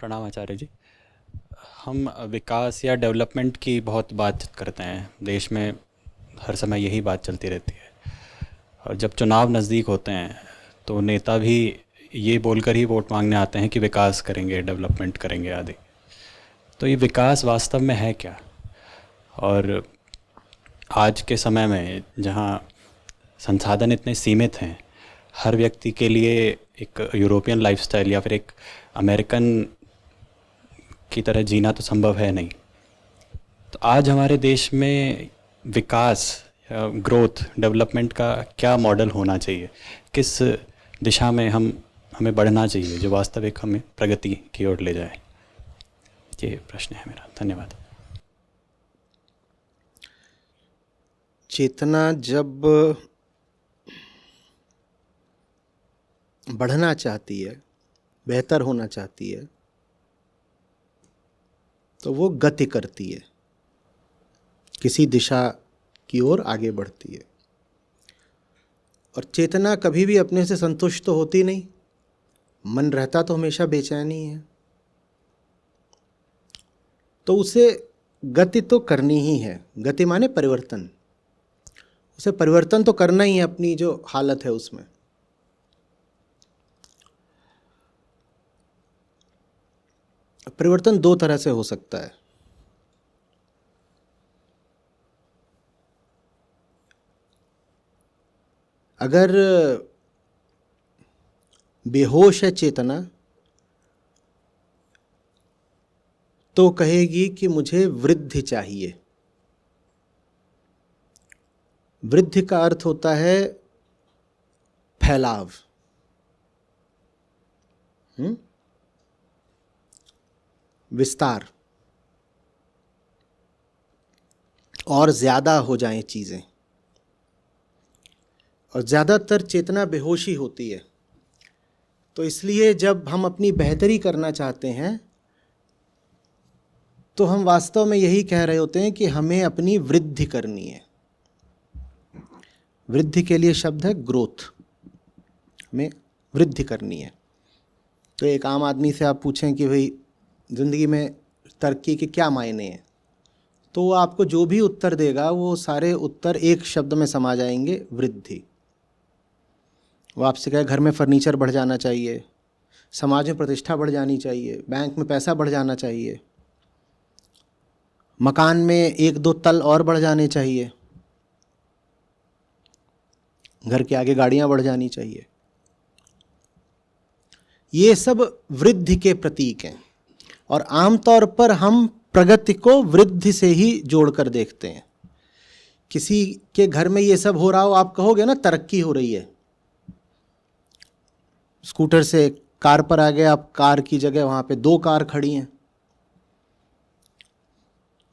प्रणाम आचार्य जी। हम विकास या डेवलपमेंट की बहुत बात करते हैं देश में, हर समय यही बात चलती रहती है। और जब चुनाव नज़दीक होते हैं तो नेता भी ये बोलकर ही वोट मांगने आते हैं कि विकास करेंगे, डेवलपमेंट करेंगे आदि। तो ये विकास वास्तव में है क्या? और आज के समय में जहाँ संसाधन इतने सीमित हैं, हर व्यक्ति के लिए एक यूरोपियन लाइफस्टाइल या फिर एक अमेरिकन की तरह जीना तो संभव है नहीं। तो आज हमारे देश में विकास, ग्रोथ, डेवलपमेंट का क्या मॉडल होना चाहिए? किस दिशा में हमें बढ़ना चाहिए जो वास्तविक हमें प्रगति की ओर ले जाए? ये प्रश्न है मेरा। धन्यवाद। चेतना जब बढ़ना चाहती है, बेहतर होना चाहती है, तो वो गति करती है, किसी दिशा की ओर आगे बढ़ती है। और चेतना कभी भी अपने से संतुष्ट तो होती नहीं, मन रहता तो हमेशा बेचैनी है। तो उसे गति तो करनी ही है। गति माने परिवर्तन। उसे परिवर्तन तो करना ही है अपनी जो हालत है उसमें। परिवर्तन दो तरह से हो सकता है। अगर बेहोश है चेतना तो कहेगी कि मुझे वृद्धि चाहिए। वृद्धि का अर्थ होता है फैलाव। विस्तार, और ज्यादा हो जाएं चीजें। और ज्यादातर चेतना बेहोशी होती है। तो इसलिए जब हम अपनी बेहतरी करना चाहते हैं तो हम वास्तव में यही कह रहे होते हैं कि हमें अपनी वृद्धि करनी है। वृद्धि के लिए शब्द है ग्रोथ। हमें वृद्धि करनी है। तो एक आम आदमी से आप पूछें कि भाई जिंदगी में तरक्की के क्या मायने हैं, तो वो आपको जो भी उत्तर देगा वो सारे उत्तर एक शब्द में समा जाएंगे, वृद्धि। वो आपसे कहे घर में फर्नीचर बढ़ जाना चाहिए, समाज में प्रतिष्ठा बढ़ जानी चाहिए, बैंक में पैसा बढ़ जाना चाहिए, मकान में एक दो तल और बढ़ जाने चाहिए, घर के आगे गाड़ियां बढ़ जानी चाहिए। ये सब वृद्धि के प्रतीक हैं। और आमतौर पर हम प्रगति को वृद्धि से ही जोड़कर देखते हैं। किसी के घर में ये सब हो रहा हो, आप कहोगे ना तरक्की हो रही है। स्कूटर से कार पर आ गए आप, कार की जगह वहां पे दो कार खड़ी हैं।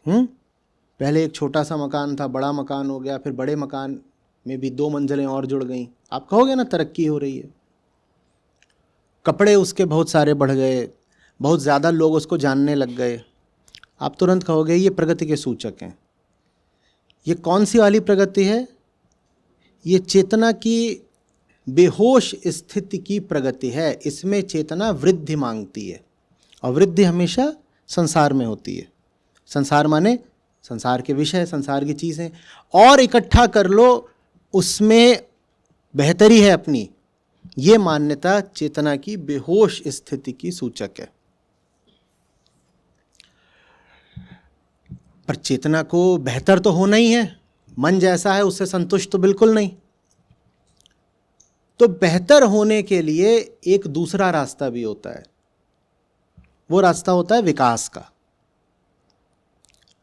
पहले एक छोटा सा मकान था, बड़ा मकान हो गया, फिर बड़े मकान में भी दो मंजिलें और जुड़ गई। आप कहोगे ना तरक्की हो रही है। कपड़े उसके बहुत सारे बढ़ गए, बहुत ज़्यादा लोग उसको जानने लग गए। आप तुरंत कहोगे ये प्रगति के सूचक हैं। ये कौन सी वाली प्रगति है? ये चेतना की बेहोश स्थिति की प्रगति है। इसमें चेतना वृद्धि मांगती है। और वृद्धि हमेशा संसार में होती है। संसार माने संसार के विषय, संसार की चीज़ें, और इकट्ठा कर लो, उसमें बेहतरी है अपनी। ये मान्यता चेतना की बेहोश स्थिति की सूचक है। पर चेतना को बेहतर तो होना ही है। मन जैसा है उससे संतुष्ट तो बिल्कुल नहीं। तो बेहतर होने के लिए एक दूसरा रास्ता भी होता है। वो रास्ता होता है विकास का।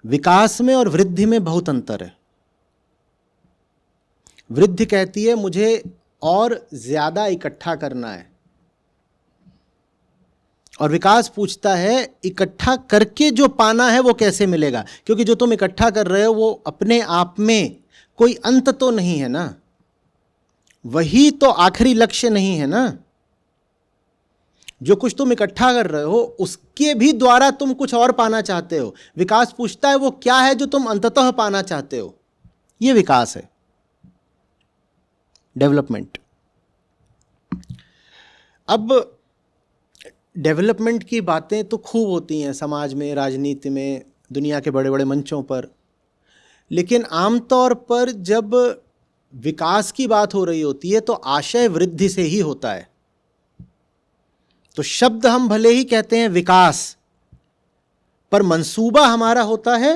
विकास में और वृद्धि में बहुत अंतर है। वृद्धि कहती है मुझे और ज्यादा इकट्ठा करना है, और विकास पूछता है इकट्ठा करके जो पाना है वो कैसे मिलेगा। क्योंकि जो तुम इकट्ठा कर रहे हो वो अपने आप में कोई अंत तो नहीं है ना, वही तो आखिरी लक्ष्य नहीं है ना। जो कुछ तुम इकट्ठा कर रहे हो उसके भी द्वारा तुम कुछ और पाना चाहते हो। विकास पूछता है वो क्या है जो तुम अंततः पाना चाहते हो। ये विकास है, डेवलपमेंट। अब डेवलपमेंट की बातें तो खूब होती हैं समाज में, राजनीति में, दुनिया के बड़े बड़े मंचों पर, लेकिन आमतौर पर जब विकास की बात हो रही होती है तो आशय वृद्धि से ही होता है। तो शब्द हम भले ही कहते हैं विकास, पर मंसूबा हमारा होता है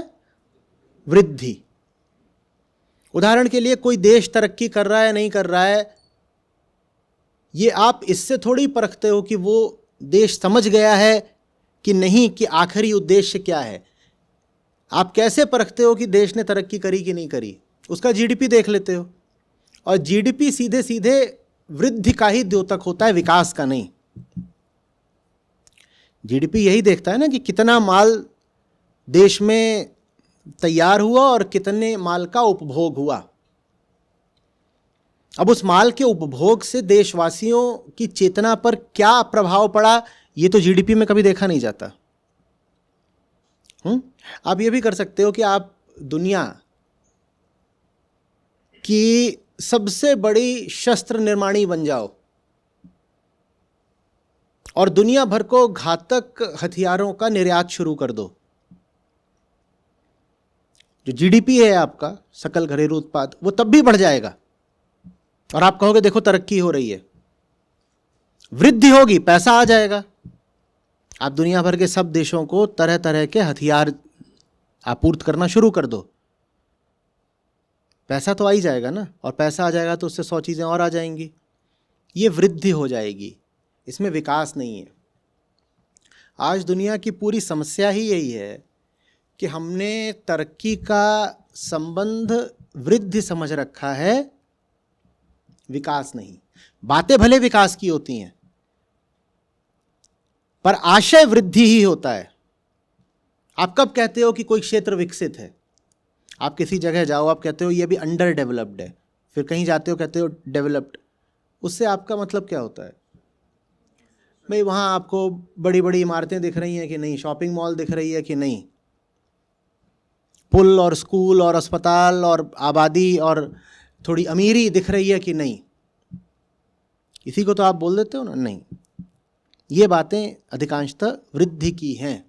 वृद्धि। उदाहरण के लिए कोई देश तरक्की कर रहा है नहीं कर रहा है, ये आप इससे थोड़ी परखते हो कि वो देश समझ गया है कि नहीं, कि आखिरी उद्देश्य क्या है। आप कैसे परखते हो कि देश ने तरक्की करी कि नहीं करी? उसका जीडीपी देख लेते हो, और जीडीपी सीधे सीधे वृद्धि का ही द्योतक होता है, विकास का नहीं। जीडीपी यही देखता है ना कि कितना माल देश में तैयार हुआ और कितने माल का उपभोग हुआ। अब उस माल के उपभोग से देशवासियों की चेतना पर क्या प्रभाव पड़ा, ये तो जीडीपी में कभी देखा नहीं जाता। आप ये भी कर सकते हो कि आप दुनिया की सबसे बड़ी शस्त्र निर्माणी बन जाओ और दुनिया भर को घातक हथियारों का निर्यात शुरू कर दो। जो जीडीपी है आपका, सकल घरेलू उत्पाद, वो तब भी बढ़ जाएगा और आप कहोगे देखो तरक्की हो रही है, वृद्धि होगी, पैसा आ जाएगा। आप दुनिया भर के सब देशों को तरह तरह के हथियार आपूर्त करना शुरू कर दो, पैसा तो आ ही जाएगा ना, और पैसा आ जाएगा तो उससे 100 चीज़ें और आ जाएंगी, ये वृद्धि हो जाएगी। इसमें विकास नहीं है। आज दुनिया की पूरी समस्या ही यही है कि हमने तरक्की का संबंध वृद्धि समझ रखा है, विकास नहीं। बातें भले विकास की होती हैं, पर आशय वृद्धि ही होता है। आप कब कहते हो कि कोई क्षेत्र विकसित है? आप किसी जगह जाओ, आप कहते हो ये भी अंडर डेवलप्ड है, फिर कहीं जाते हो कहते हो डेवलप्ड। उससे आपका मतलब क्या होता है? भाई वहाँ आपको बड़ी बड़ी इमारतें दिख रही हैं कि नहीं, शॉपिंग मॉल दिख रही है कि नहीं, पुल और स्कूल और अस्पताल और आबादी और थोड़ी अमीरी दिख रही है कि नहीं? इसी को तो आप बोल देते हो ना, नहीं। ये बातें अधिकांशतः वृद्धि की हैं।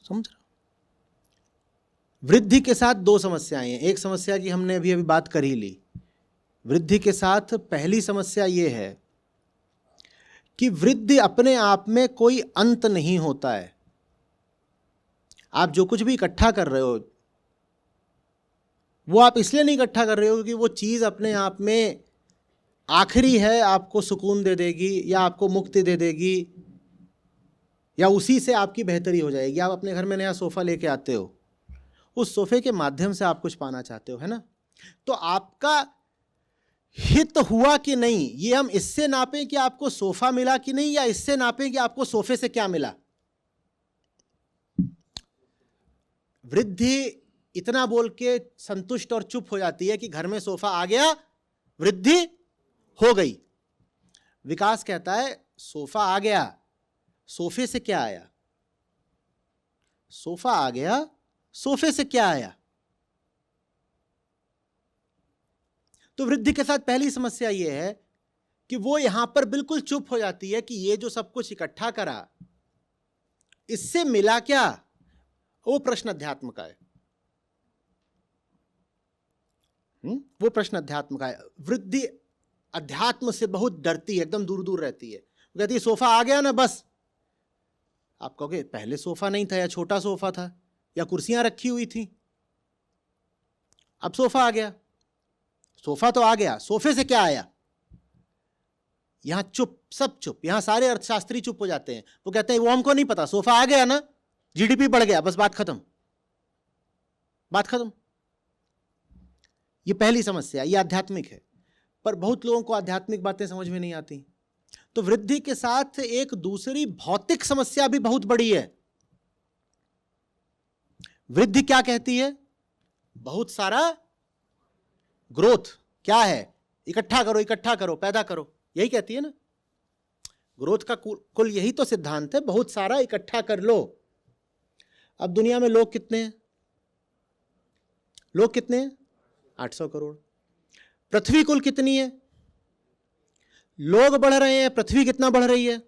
समझ रहे हो? वृद्धि के साथ दो समस्याएं हैं। एक समस्या की हमने अभी बात कर ही ली। वृद्धि के साथ पहली समस्या ये है कि वृद्धि अपने आप में कोई अंत नहीं होता है। आप जो कुछ भी इकट्ठा कर रहे हो, वो आप इसलिए नहीं इकट्ठा कर रहे हो कि वो चीज़ अपने आप में आखिरी है, आपको सुकून दे देगी या आपको मुक्ति दे देगी या उसी से आपकी बेहतरी हो जाएगी। आप अपने घर में नया सोफ़ा लेके आते हो, उस सोफ़े के माध्यम से आप कुछ पाना चाहते हो, है ना? तो आपका हित हुआ कि नहीं, ये हम इससे नापें कि आपको सोफ़ा मिला कि नहीं, या इससे नापें कि आपको सोफ़े से क्या मिला। वृद्धि इतना बोल के संतुष्ट और चुप हो जाती है कि घर में सोफ़ा आ गया, वृद्धि हो गई। विकास कहता है सोफ़ा आ गया, सोफे से क्या आया? सोफा आ गया, सोफे से क्या आया? तो वृद्धि के साथ पहली समस्या यह है कि वो यहां पर बिल्कुल चुप हो जाती है कि ये जो सब कुछ इकट्ठा करा, इससे मिला क्या? वो प्रश्न अध्यात्म का है। वो प्रश्न अध्यात्म का है। वृद्धि अध्यात्म से बहुत डरती है, एकदम दूर दूर रहती है। वो कहती है सोफा आ गया ना, बस। आप कहोगे पहले सोफा नहीं था, या छोटा सोफा था, या कुर्सियां रखी हुई थी, अब सोफा आ गया। सोफा तो आ गया, सोफे से क्या आया? यहां चुप, सब चुप। यहां सारे अर्थशास्त्री चुप हो जाते हैं। वो कहते हैं वो हमको नहीं पता, सोफा आ गया ना, जीडीपी बढ़ गया, बस बात खत्म, बात खत्म। ये पहली समस्या, ये आध्यात्मिक है, पर बहुत लोगों को आध्यात्मिक बातें समझ में नहीं आती। तो वृद्धि के साथ एक दूसरी भौतिक समस्या भी बहुत बड़ी है। वृद्धि क्या कहती है? बहुत सारा ग्रोथ। क्या है? इकट्ठा करो, इकट्ठा करो, पैदा करो, यही कहती है ना। ग्रोथ का कुल यही तो सिद्धांत है, बहुत सारा इकट्ठा कर लो। अब दुनिया में लोग कितने हैं? लोग कितने हैं? 800 करोड़। पृथ्वी कुल कितनी है? लोग बढ़ रहे हैं, पृथ्वी कितना बढ़ रही है।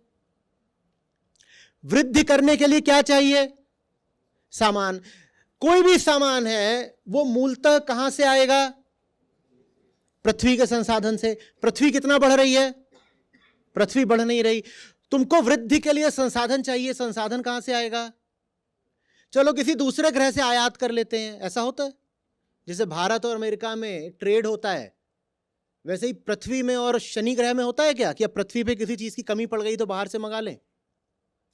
वृद्धि करने के लिए क्या चाहिए? सामान। कोई भी सामान है वो मूलतः कहां से आएगा? पृथ्वी के संसाधन से। पृथ्वी कितना बढ़ रही है? पृथ्वी बढ़ नहीं रही। तुमको वृद्धि के लिए संसाधन चाहिए, संसाधन कहां से आएगा? चलो किसी दूसरे ग्रह से आयात कर लेते हैं। ऐसा होता है जैसे भारत और अमेरिका में ट्रेड होता है, वैसे ही पृथ्वी में और शनि ग्रह में होता है क्या कि अब पृथ्वी पे किसी चीज की कमी पड़ गई तो बाहर से मंगा लें?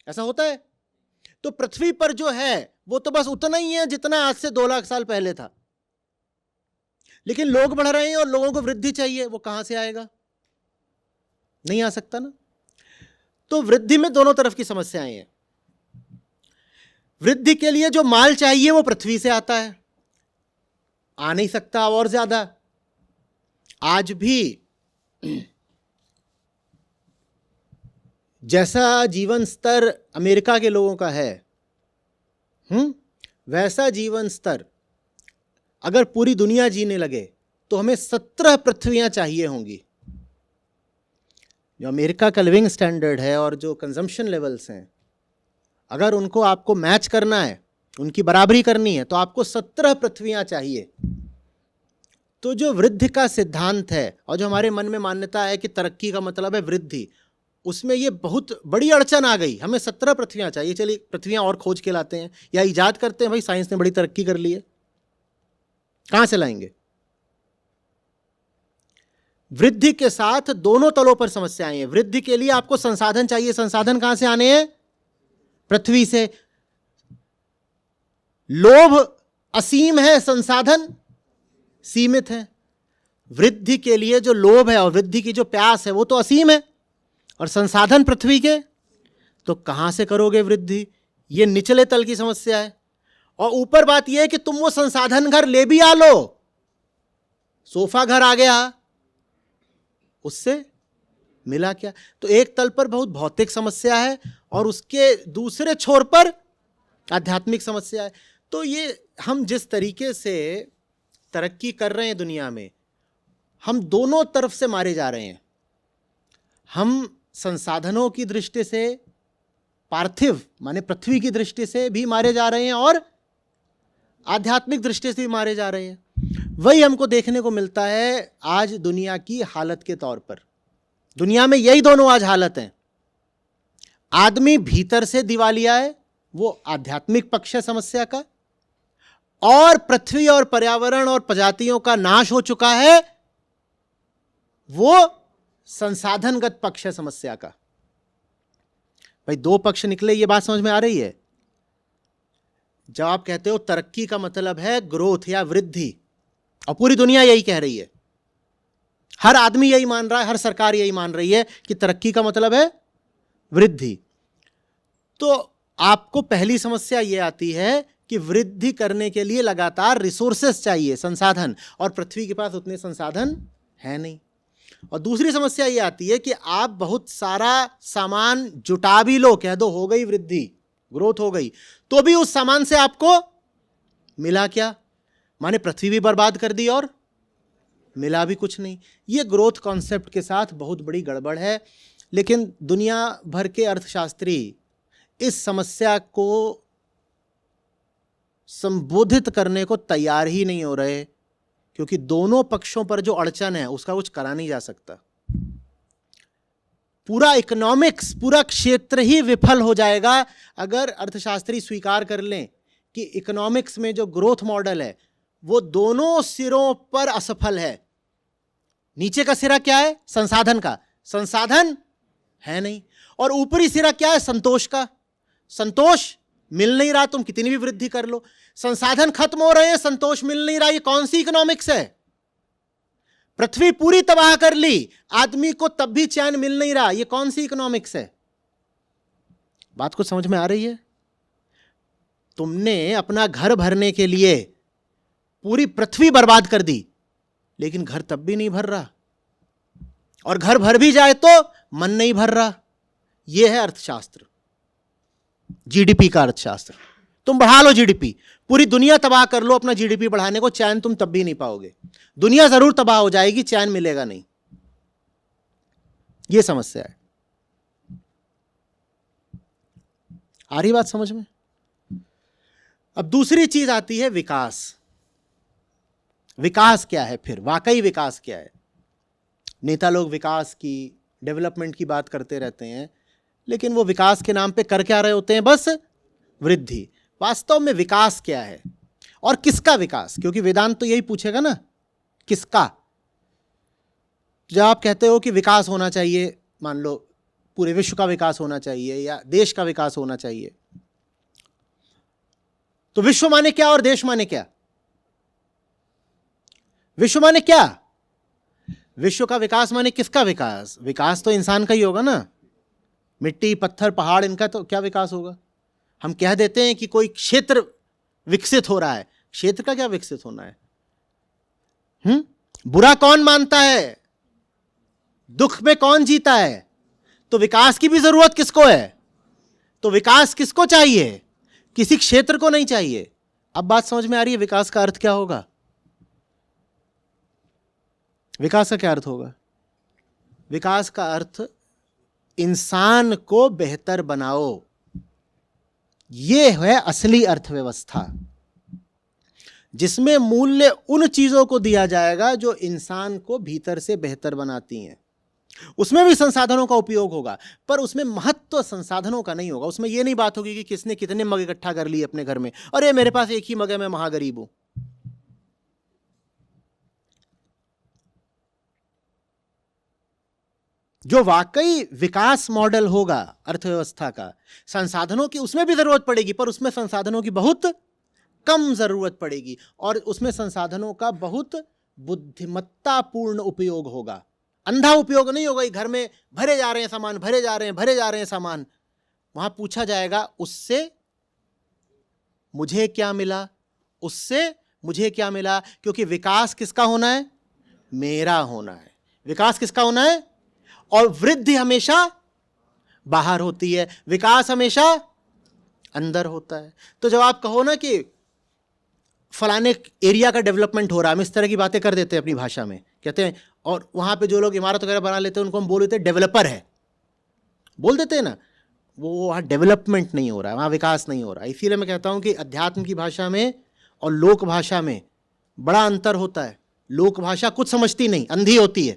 ऐसा होता है? तो पृथ्वी पर जो है वो तो बस उतना ही है जितना आज से 2 लाख साल पहले था। लेकिन लोग बढ़ रहे हैं और लोगों को वृद्धि चाहिए, वो कहां से आएगा? नहीं आ सकता ना। तो वृद्धि में दोनों तरफ की समस्याएं हैं। वृद्धि के लिए जो माल चाहिए वो पृथ्वी से आता है, आ नहीं सकता और ज्यादा। आज भी जैसा जीवन स्तर अमेरिका के लोगों का है, वैसा जीवन स्तर अगर पूरी दुनिया जीने लगे तो हमें 17 पृथ्वियां चाहिए होंगी। जो अमेरिका का लिविंग स्टैंडर्ड है और जो कंजम्पशन लेवल्स हैं, अगर उनको आपको मैच करना है, उनकी बराबरी करनी है, तो आपको 17 पृथ्वियां चाहिए। तो जो वृद्धि का सिद्धांत है और जो हमारे मन में मान्यता है कि तरक्की का मतलब है वृद्धि, उसमें ये बहुत बड़ी अड़चन आ गई। हमें 17 पृथ्वियां चाहिए, चलिए पृथ्वियां और खोज के लाते हैं या इजाद करते हैं। भाई साइंस ने बड़ी तरक्की कर ली है, कहां से लाएंगे? वृद्धि के साथ दोनों तलों पर समस्याएं हैं। वृद्धि के लिए आपको संसाधन चाहिए, संसाधन कहां से आने हैं? पृथ्वी से। लोभ असीम है, संसाधन सीमित है। वृद्धि के लिए जो लोभ है और वृद्धि की जो प्यास है वो तो असीम है, और संसाधन पृथ्वी के, तो कहां से करोगे वृद्धि? ये निचले तल की समस्या है। और ऊपर बात यह है कि तुम वो संसाधन घर ले भी आ लो, सोफा घर आ गया, उससे मिला क्या? तो एक तल पर बहुत भौतिक समस्या है और उसके दूसरे छोर पर आध्यात्मिक समस्या है। तो ये हम जिस तरीके से तरक्की कर रहे हैं दुनिया में, हम दोनों तरफ से मारे जा रहे हैं। हम संसाधनों की दृष्टि से, पार्थिव माने पृथ्वी की दृष्टि से भी मारे जा रहे हैं और आध्यात्मिक दृष्टि से भी मारे जा रहे हैं। वही हमको देखने को मिलता है आज दुनिया की हालत के तौर पर। दुनिया में यही दोनों आज हालत हैं। आदमी भीतर से दिवालिया है, वो आध्यात्मिक पक्ष है समस्या का, और पृथ्वी और पर्यावरण और प्रजातियों का नाश हो चुका है, वो संसाधनगत पक्ष है समस्या का। भाई दो पक्ष निकले, ये बात समझ में आ रही है? जब आप कहते हो तरक्की का मतलब है ग्रोथ या वृद्धि, और पूरी दुनिया यही कह रही है, हर आदमी यही मान रहा है, हर सरकार यही मान रही है कि तरक्की का मतलब है वृद्धि, तो आपको पहली समस्या यह आती है कि वृद्धि करने के लिए लगातार रिसोर्सेस चाहिए, संसाधन, और पृथ्वी के पास उतने संसाधन है नहीं। और दूसरी समस्या यह आती है कि आप बहुत सारा सामान जुटा भी लो, कह दो हो गई वृद्धि, ग्रोथ हो गई, तो भी उस सामान से आपको मिला क्या? माने पृथ्वी भी बर्बाद कर दी और मिला भी कुछ नहीं। यह ग्रोथ कॉन्सेप्ट के साथ बहुत बड़ी गड़बड़ है। लेकिन दुनिया भर के अर्थशास्त्री इस समस्या को संबोधित करने को तैयार ही नहीं हो रहे, क्योंकि दोनों पक्षों पर जो अड़चन है उसका कुछ करा नहीं जा सकता। पूरा इकोनॉमिक्स, पूरा क्षेत्र ही विफल हो जाएगा अगर अर्थशास्त्री स्वीकार कर लें कि इकोनॉमिक्स में जो ग्रोथ मॉडल है वो दोनों सिरों पर असफल है। नीचे का सिरा क्या है? संसाधन का, संसाधन है नहीं, और ऊपरी सिरा क्या है? संतोष का, संतोष मिल नहीं रहा, तुम कितनी भी वृद्धि कर लो, संसाधन खत्म हो रहे हैं, संतोष मिल नहीं रहा। ये कौन सी इकोनॉमिक्स है? पृथ्वी पूरी तबाह कर ली, आदमी को तब भी चैन मिल नहीं रहा, ये कौन सी इकोनॉमिक्स है? बात को समझ में आ रही है? तुमने अपना घर भरने के लिए पूरी पृथ्वी बर्बाद कर दी, लेकिन घर तब भी नहीं भर रहा, और घर भर भी जाए तो मन नहीं भर रहा। यह है अर्थशास्त्र, जीडीपी का अर्थशास्त्र। तुम बढ़ा लो जीडीपी, पूरी दुनिया तबाह कर लो अपना जीडीपी बढ़ाने को, चैन तुम तब भी नहीं पाओगे। दुनिया जरूर तबाह हो जाएगी, चैन मिलेगा नहीं। ये समस्या है। आ रही बात समझ में? अब दूसरी चीज आती है विकास। विकास क्या है फिर? वाकई विकास क्या है? नेता लोग विकास की, डेवलपमेंट की बात करते रहते हैं, लेकिन वो विकास के नाम पे कर क्या रहे होते हैं? बस वृद्धि। वास्तव में विकास क्या है और किसका विकास? क्योंकि वेदांत तो यही पूछेगा ना, किसका। जब आप कहते हो कि विकास होना चाहिए, मान लो पूरे विश्व का विकास होना चाहिए या देश का विकास होना चाहिए, तो विश्व माने क्या और देश माने क्या? विश्व माने क्या? विश्व का विकास माने किसका विकास? विकास तो इंसान का ही होगा ना। मिट्टी, पत्थर, पहाड़, इनका तो क्या विकास होगा? हम कह देते हैं कि कोई क्षेत्र विकसित हो रहा है, क्षेत्र का क्या विकसित होना है? बुरा कौन मानता है? दुख में कौन जीता है? तो विकास की भी जरूरत किसको है? तो विकास किसको चाहिए? किसी क्षेत्र को नहीं चाहिए। अब बात समझ में आ रही है विकास का अर्थ क्या होगा? विकास का क्या अर्थ होगा? विकास का अर्थ इंसान को बेहतर बनाओ। यह है असली अर्थव्यवस्था, जिसमें मूल्य उन चीजों को दिया जाएगा जो इंसान को भीतर से बेहतर बनाती हैं। उसमें भी संसाधनों का उपयोग होगा, पर उसमें महत्व संसाधनों का नहीं होगा। उसमें यह नहीं बात होगी कि किसने कितने मग इकट्ठा कर लिए अपने घर में, अरे मेरे पास एक ही मग है, मैं महागरीब हूं। जो वाकई विकास मॉडल होगा अर्थव्यवस्था का, संसाधनों की उसमें भी जरूरत पड़ेगी, पर उसमें संसाधनों की बहुत कम जरूरत पड़ेगी और उसमें संसाधनों का बहुत बुद्धिमत्तापूर्ण उपयोग होगा। अंधा उपयोग नहीं होगा। घर में भरे जा रहे हैं सामान, भरे जा रहे हैं सामान। वहां पूछा जाएगा उससे मुझे क्या मिला, उससे मुझे क्या मिला। क्योंकि विकास किसका होना है? मेरा होना है। विकास किसका होना है? और वृद्धि हमेशा बाहर होती है, विकास हमेशा अंदर होता है। तो जब आप कहो ना कि फलाने एरिया का डेवलपमेंट हो रहा है, हम इस तरह की बातें कर देते हैं अपनी भाषा में, कहते हैं, और वहां पे जो लोग इमारत वगैरह बना लेते हैं उनको हम बोल देते हैं डेवलपर है, बोल देते हैं ना। वो वहाँ डेवलपमेंट नहीं हो रहा है, वहाँ विकास नहीं हो रहा है। इसीलिए मैं कहता हूँ कि अध्यात्म की भाषा में और लोक भाषा में बड़ा अंतर होता है। लोक भाषा कुछ समझती नहीं, अंधी होती है।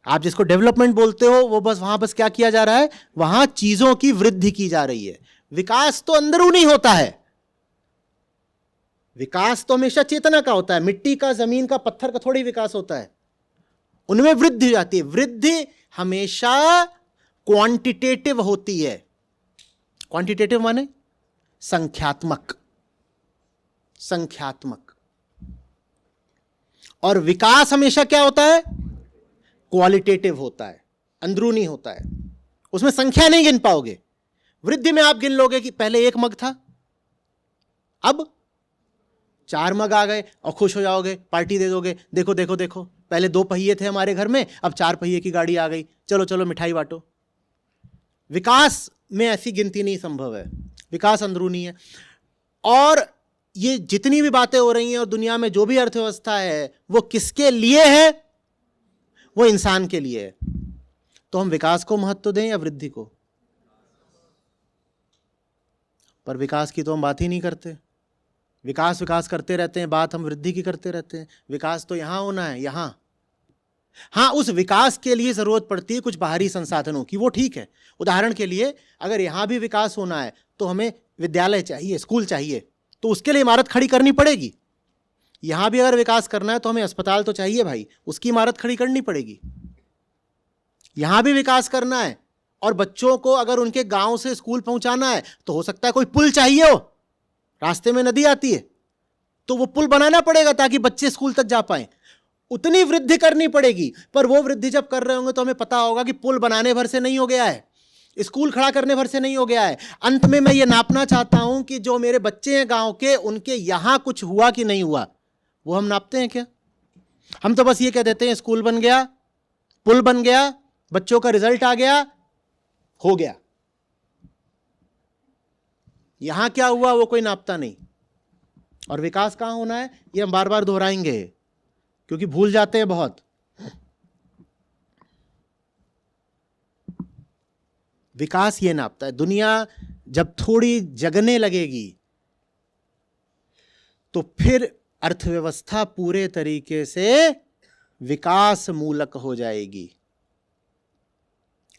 आप जिसको डेवलपमेंट बोलते हो वो बस वहां बस क्या किया जा रहा है? वहां चीजों की वृद्धि की जा रही है। विकास तो अंदरूनी होता है। विकास तो हमेशा चेतना का होता है। मिट्टी का, जमीन का, पत्थर का थोड़ी विकास होता है, उनमें वृद्धि हो जाती है। वृद्धि हमेशा क्वांटिटेटिव होती है। क्वांटिटेटिव माने संख्यात्मक, संख्यात्मक। और विकास हमेशा क्या होता है? क्वालिटेटिव होता है, अंदरूनी होता है। उसमें संख्या नहीं गिन पाओगे। वृद्धि में आप गिन लोगे कि पहले एक मग था, अब 4 मग आ गए और खुश हो जाओगे, पार्टी दे दोगे। देखो देखो देखो, पहले 2 पहिए थे हमारे घर में, अब 4 पहिए की गाड़ी आ गई, चलो चलो मिठाई बांटो। विकास में ऐसी गिनती नहीं संभव है। विकास अंदरूनी है। और ये जितनी भी बातें हो रही हैं और दुनिया में जो भी अर्थव्यवस्था है वो किसके लिए है? वो इंसान के लिए है। तो हम विकास को महत्व दें या वृद्धि को? पर विकास की तो हम बात ही नहीं करते। विकास विकास करते रहते हैं, बात हम वृद्धि की करते रहते हैं। विकास तो यहां होना है, यहां। हाँ, उस विकास के लिए जरूरत पड़ती है कुछ बाहरी संसाधनों की, वो ठीक है। उदाहरण के लिए अगर यहां भी विकास होना है तो हमें विद्यालय चाहिए, स्कूल चाहिए, तो उसके लिए इमारत खड़ी करनी पड़ेगी। यहां भी अगर विकास करना है तो हमें अस्पताल तो चाहिए भाई, उसकी इमारत खड़ी करनी पड़ेगी। यहां भी विकास करना है और बच्चों को अगर उनके गांव से स्कूल पहुंचाना है तो हो सकता है कोई पुल चाहिए हो, रास्ते में नदी आती है तो वो पुल बनाना पड़ेगा ताकि बच्चे स्कूल तक जा पाए। उतनी वृद्धि करनी पड़ेगी। पर वो वृद्धि जब कर रहे होंगे तो हमें पता होगा कि पुल बनाने भर से नहीं हो गया है, स्कूल खड़ा करने भर से नहीं हो गया है। अंत में मैं ये नापना चाहता हूं कि जो मेरे बच्चे हैं गांव के, उनके यहां कुछ हुआ कि नहीं हुआ, वो हम नापते हैं क्या? हम तो बस ये कह देते हैं स्कूल बन गया, पुल बन गया, बच्चों का रिजल्ट आ गया, हो गया। यहां क्या हुआ वो कोई नापता नहीं। और विकास कहां होना है ये हम बार बार दोहराएंगे क्योंकि भूल जाते हैं बहुत। विकास ये नापता है। दुनिया जब थोड़ी जगने लगेगी तो फिर अर्थव्यवस्था पूरे तरीके से विकास मूलक हो जाएगी।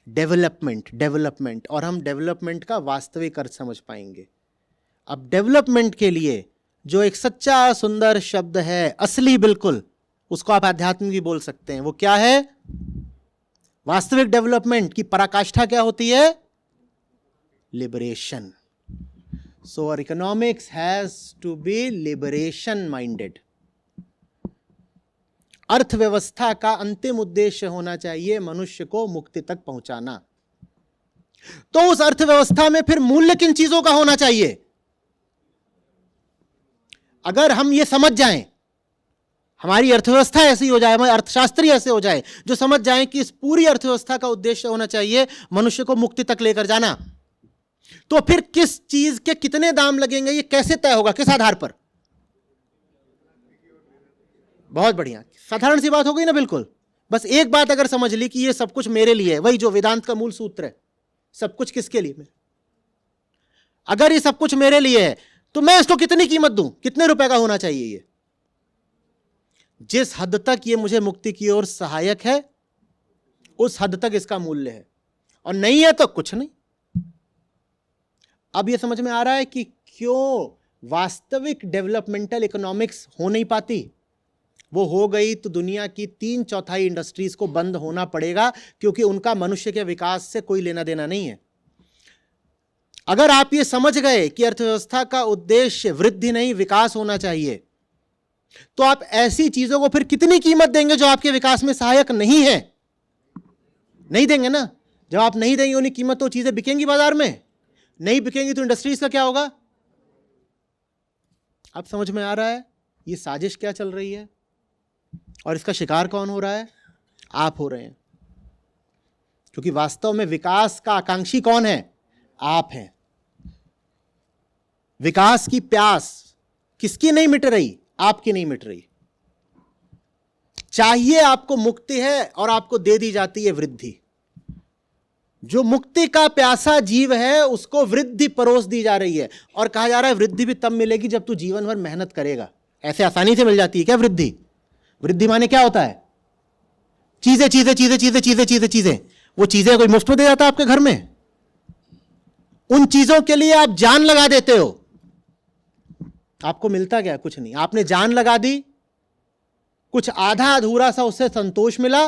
डेवलपमेंट, और हम डेवलपमेंट का वास्तविक अर्थ समझ पाएंगे। अब डेवलपमेंट के लिए जो एक सच्चा सुंदर शब्द है, असली बिल्कुल, उसको आप आध्यात्म भी बोल सकते हैं। वो क्या है? वास्तविक डेवलपमेंट की पराकाष्ठा क्या होती है? Liberation. So our economics has to be liberation minded. अर्थव्यवस्था का अंतिम उद्देश्य होना चाहिए मनुष्य को मुक्ति तक पहुंचाना। तो उस अर्थव्यवस्था में फिर मूल्य किन चीजों का होना चाहिए? अगर हम ये समझ जाएं, हमारी अर्थव्यवस्था ऐसी हो जाए, हमारे अर्थशास्त्री ऐसे हो जाए जो समझ जाएं कि इस पूरी अर्थव्यवस्था का उद्देश्य होना चाहिए मनुष्य को मुक्ति तक लेकर जाना, तो फिर किस चीज के कितने दाम लगेंगे ये कैसे तय होगा? किस आधार पर? बहुत बढ़िया, साधारण सी बात हो गई ना। बिल्कुल, बस एक बात अगर समझ ली कि ये सब कुछ मेरे लिए है, वही जो वेदांत का मूल सूत्र है, सब कुछ किसके लिए? अगर ये सब कुछ मेरे लिए है तो मैं इसको कितनी कीमत दूं? कितने रुपए का होना चाहिए ये? जिस हद तक ये मुझे मुक्ति की ओर सहायक है उस हद तक इसका मूल्य है, और नहीं है तो कुछ नहीं। अब ये समझ में आ रहा है कि क्यों वास्तविक डेवलपमेंटल इकोनॉमिक्स हो नहीं पाती। वो हो गई तो दुनिया की 3/4 इंडस्ट्रीज को बंद होना पड़ेगा, क्योंकि उनका मनुष्य के विकास से कोई लेना देना नहीं है। अगर आप ये समझ गए कि अर्थव्यवस्था का उद्देश्य वृद्धि नहीं विकास होना चाहिए, तो आप ऐसी चीजों को फिर कितनी कीमत देंगे जो आपके विकास में सहायक नहीं है? नहीं देंगे ना। जब आप नहीं देंगे उन्हीं कीमत, तो चीजें बिकेंगी बाजार में? नहीं बिकेंगी तो इंडस्ट्रीज का क्या होगा? अब समझ में आ रहा है ये साजिश क्या चल रही है, और इसका शिकार कौन हो रहा है? आप हो रहे हैं। क्योंकि वास्तव में विकास का आकांक्षी कौन है? आप हैं। विकास की प्यास किसकी नहीं मिट रही? आपकी नहीं मिट रही। चाहिए आपको मुक्ति है और आपको दे दी जाती है वृद्धि। जो मुक्ति का प्यासा जीव है उसको वृद्धि परोस दी जा रही है, और कहा जा रहा है वृद्धि भी तब मिलेगी जब तू जीवन भर मेहनत करेगा। ऐसे आसानी से मिल जाती है क्या वृद्धि? वृद्धि माने क्या होता है? चीजें चीजें चीजें चीजें चीजें चीजें चीजें। वो चीजें कोई मुफ्त में दे जाता है आपके घर में? उन चीजों के लिए आप जान लगा देते हो, आपको मिलता क्या? कुछ नहीं। आपने जान लगा दी, कुछ आधा अधूरा सा उससे संतोष मिला,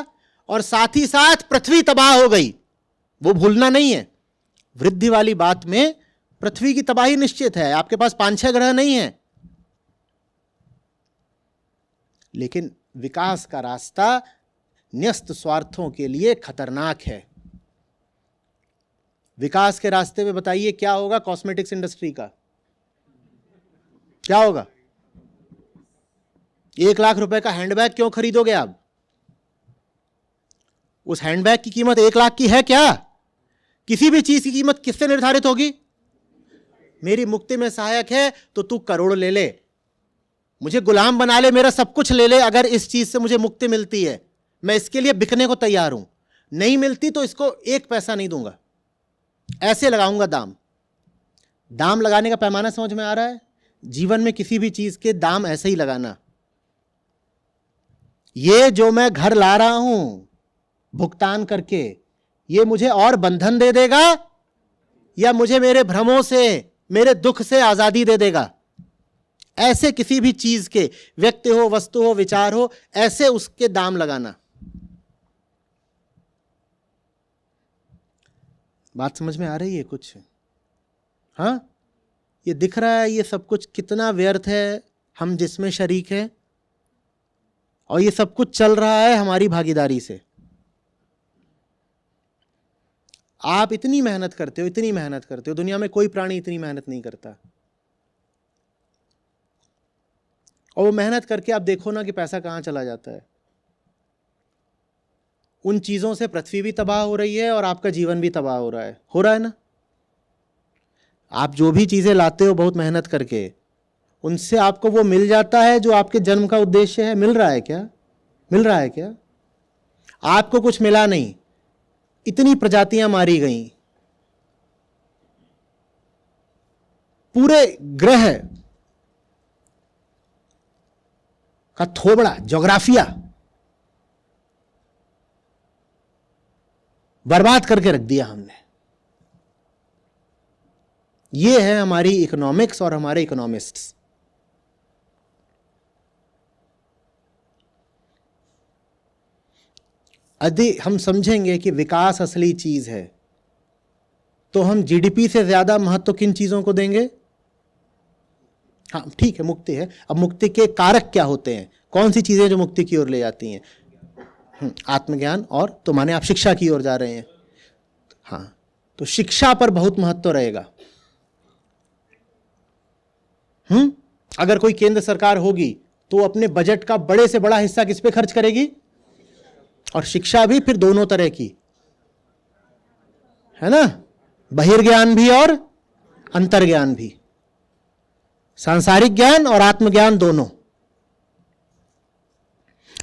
और साथ ही साथ पृथ्वी तबाह हो गई। वो भूलना नहीं है। वृद्धि वाली बात में पृथ्वी की तबाही निश्चित है। आपके पास 5-6 ग्रह नहीं है, लेकिन विकास का रास्ता न्यस्त स्वार्थों के लिए खतरनाक है। विकास के रास्ते में बताइए क्या होगा? कॉस्मेटिक्स इंडस्ट्री का क्या होगा? 1 लाख रुपए का हैंडबैग क्यों खरीदोगे आप? उस हैंडबैग की कीमत 1 लाख की है क्या? किसी भी चीज की कीमत किससे निर्धारित होगी? मेरी मुक्ति में सहायक है तो तू करोड़ ले ले, मुझे गुलाम बना ले, मेरा सब कुछ ले ले, अगर इस चीज से मुझे मुक्ति मिलती है मैं इसके लिए बिकने को तैयार हूं। नहीं मिलती तो इसको 1 पैसा नहीं दूंगा। ऐसे लगाऊंगा दाम। दाम लगाने का पैमाना समझ में आ रहा है? जीवन में किसी भी चीज के दाम ऐसे ही लगाना। ये जो मैं घर ला रहा हूं भुगतान करके, ये मुझे और बंधन दे देगा या मुझे मेरे भ्रमों से, मेरे दुख से आजादी दे देगा? ऐसे किसी भी चीज के, व्यक्ति हो, वस्तु हो, विचार हो, ऐसे उसके दाम लगाना। बात समझ में आ रही है कुछ? हाँ, ये दिख रहा है ये सब कुछ कितना व्यर्थ है, हम जिसमें शरीक हैं, और ये सब कुछ चल रहा है हमारी भागीदारी से। आप इतनी मेहनत करते हो, इतनी मेहनत करते हो, दुनिया में कोई प्राणी इतनी मेहनत नहीं करता। और वो मेहनत करके आप देखो ना कि पैसा कहां चला जाता है। उन चीजों से पृथ्वी भी तबाह हो रही है और आपका जीवन भी तबाह हो रहा है ना। आप जो भी चीजें लाते हो बहुत मेहनत करके, उनसे आपको वो मिल जाता है जो आपके जन्म का उद्देश्य है? मिल रहा है क्या? मिल रहा है क्या? आपको कुछ मिला नहीं, इतनी प्रजातियां मारी गई, पूरे ग्रह का थोबड़ा, ज्योग्राफिया बर्बाद करके रख दिया हमने। ये है हमारी इकोनॉमिक्स और हमारे इकोनॉमिस्ट्स। यदि हम समझेंगे कि विकास असली चीज है, तो हम जीडीपी से ज्यादा महत्व किन चीजों को देंगे? हाँ ठीक है, मुक्ति है। अब मुक्ति के कारक क्या होते हैं? कौन सी चीजें जो मुक्ति की ओर ले जाती हैं? आत्मज्ञान, और तो माने आप शिक्षा की ओर जा रहे हैं। हाँ, तो शिक्षा पर बहुत महत्व रहेगा। अगर कोई केंद्र सरकार होगी तो अपने बजट का बड़े से बड़ा हिस्सा किस पे खर्च करेगी? और शिक्षा भी फिर दोनों तरह की, है ना, बहिर्ज्ञान भी और अंतर्ज्ञान भी, सांसारिक ज्ञान और आत्मज्ञान दोनों।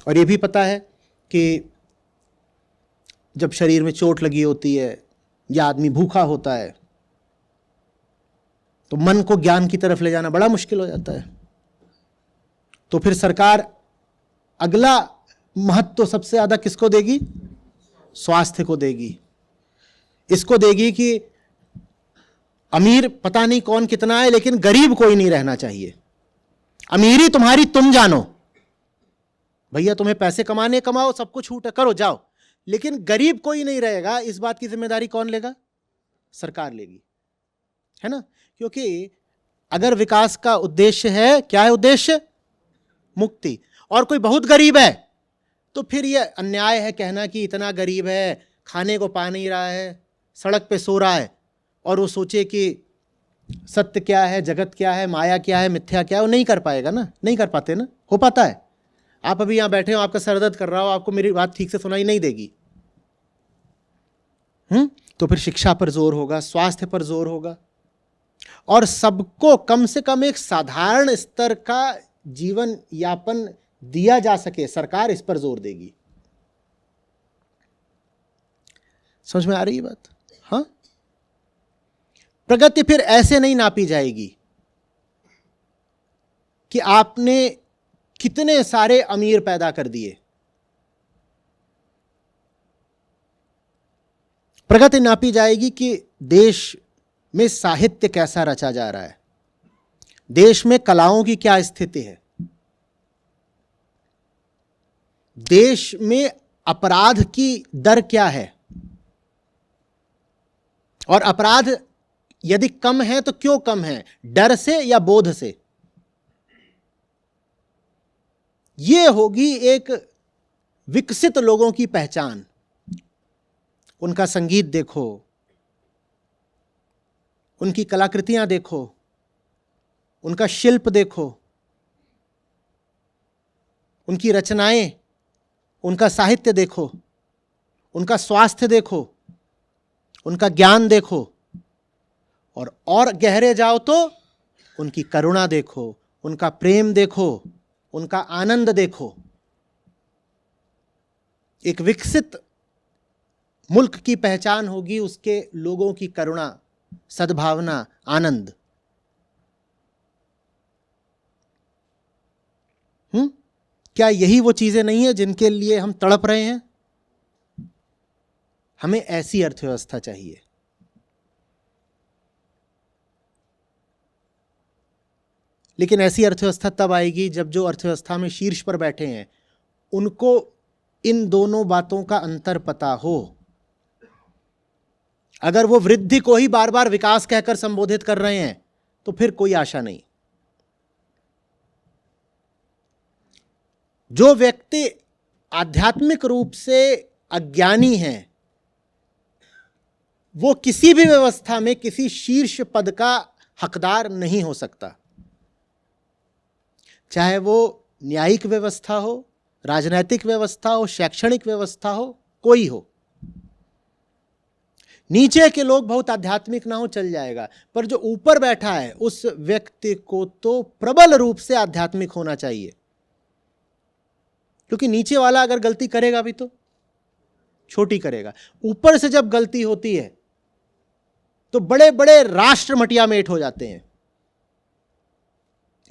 और यह भी पता है कि जब शरीर में चोट लगी होती है या आदमी भूखा होता है तो मन को ज्ञान की तरफ ले जाना बड़ा मुश्किल हो जाता है। तो फिर सरकार अगला महत्व तो सबसे ज्यादा किसको देगी? स्वास्थ्य को देगी। इसको देगी कि अमीर पता नहीं कौन कितना है, लेकिन गरीब कोई नहीं रहना चाहिए। अमीरी तुम्हारी तुम जानो, भैया तुम्हें पैसे कमाने कमाओ, सब कुछ छूट करो जाओ, लेकिन गरीब कोई नहीं रहेगा। इस बात की जिम्मेदारी कौन लेगा? सरकार लेगी, है ना। क्योंकि अगर विकास का उद्देश्य है, क्या है उद्देश्य? मुक्ति, और कोई बहुत गरीब है तो फिर यह अन्याय है कहना कि इतना गरीब है, खाने को पा नहीं रहा है, सड़क पे सो रहा है, और वो सोचे कि सत्य क्या है, जगत क्या है, माया क्या है, मिथ्या क्या है। वो नहीं कर पाएगा ना, नहीं कर पाते ना। हो पाता है? आप अभी यहां बैठे हो, आपका सर दर्द कर रहा हो, आपको मेरी बात ठीक से सुनाई नहीं देगी। तो फिर शिक्षा पर जोर होगा, स्वास्थ्य पर जोर होगा, और सबको कम से कम एक साधारण स्तर का जीवन यापन दिया जा सके, सरकार इस पर जोर देगी। समझ में आ रही है बात? हाँ, प्रगति फिर ऐसे नहीं नापी जाएगी कि आपने कितने सारे अमीर पैदा कर दिए। प्रगति नापी जाएगी कि देश में साहित्य कैसा रचा जा रहा है, देश में कलाओं की क्या स्थिति है, देश में अपराध की दर क्या है, और अपराध यदि कम है तो क्यों कम है, डर से या बोध से। यह होगी एक विकसित लोगों की पहचान। उनका संगीत देखो, उनकी कलाकृतियां देखो, उनका शिल्प देखो, उनकी रचनाएं, उनका साहित्य देखो, उनका स्वास्थ्य देखो, उनका ज्ञान देखो, और गहरे जाओ तो उनकी करुणा देखो, उनका प्रेम देखो, उनका आनंद देखो। एक विकसित मुल्क की पहचान होगी उसके लोगों की करुणा, सद्भावना, आनंद। क्या यही वो चीजें नहीं है जिनके लिए हम तड़प रहे हैं? हमें ऐसी अर्थव्यवस्था चाहिए। लेकिन ऐसी अर्थव्यवस्था तब आएगी जब जो अर्थव्यवस्था में शीर्ष पर बैठे हैं उनको इन दोनों बातों का अंतर पता हो। अगर वो वृद्धि को ही बार बार विकास कहकर संबोधित कर रहे हैं तो फिर कोई आशा नहीं। जो व्यक्ति आध्यात्मिक रूप से अज्ञानी हैं वो किसी भी व्यवस्था में किसी शीर्ष पद का हकदार नहीं हो सकता, चाहे वो न्यायिक व्यवस्था हो, राजनैतिक व्यवस्था हो, शैक्षणिक व्यवस्था हो, कोई हो। नीचे के लोग बहुत आध्यात्मिक ना हो चल जाएगा, पर जो ऊपर बैठा है उस व्यक्ति को तो प्रबल रूप से आध्यात्मिक होना चाहिए। क्योंकि नीचे वाला अगर गलती करेगा भी तो छोटी करेगा, ऊपर से जब गलती होती है तो बड़े बड़े राष्ट्र मटिया मेट हो जाते हैं।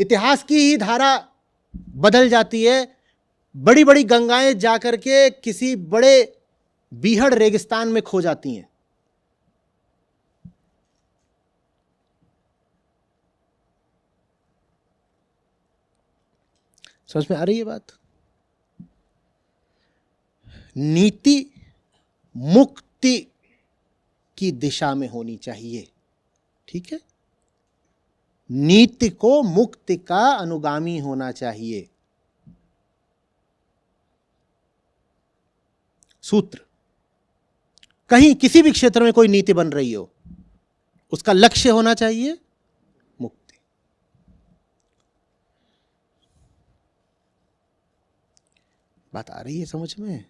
इतिहास की ही धारा बदल जाती है। बड़ी बड़ी गंगाएं जाकर के किसी बड़े बीहड़ रेगिस्तान में खो जाती हैं। समझ में आ रही है बात? नीति मुक्ति की दिशा में होनी चाहिए, ठीक है? नीति को मुक्ति का अनुगामी होना चाहिए। सूत्र, कहीं किसी भी क्षेत्र में कोई नीति बन रही हो, उसका लक्ष्य होना चाहिए मुक्ति। बात आ रही है समझ में?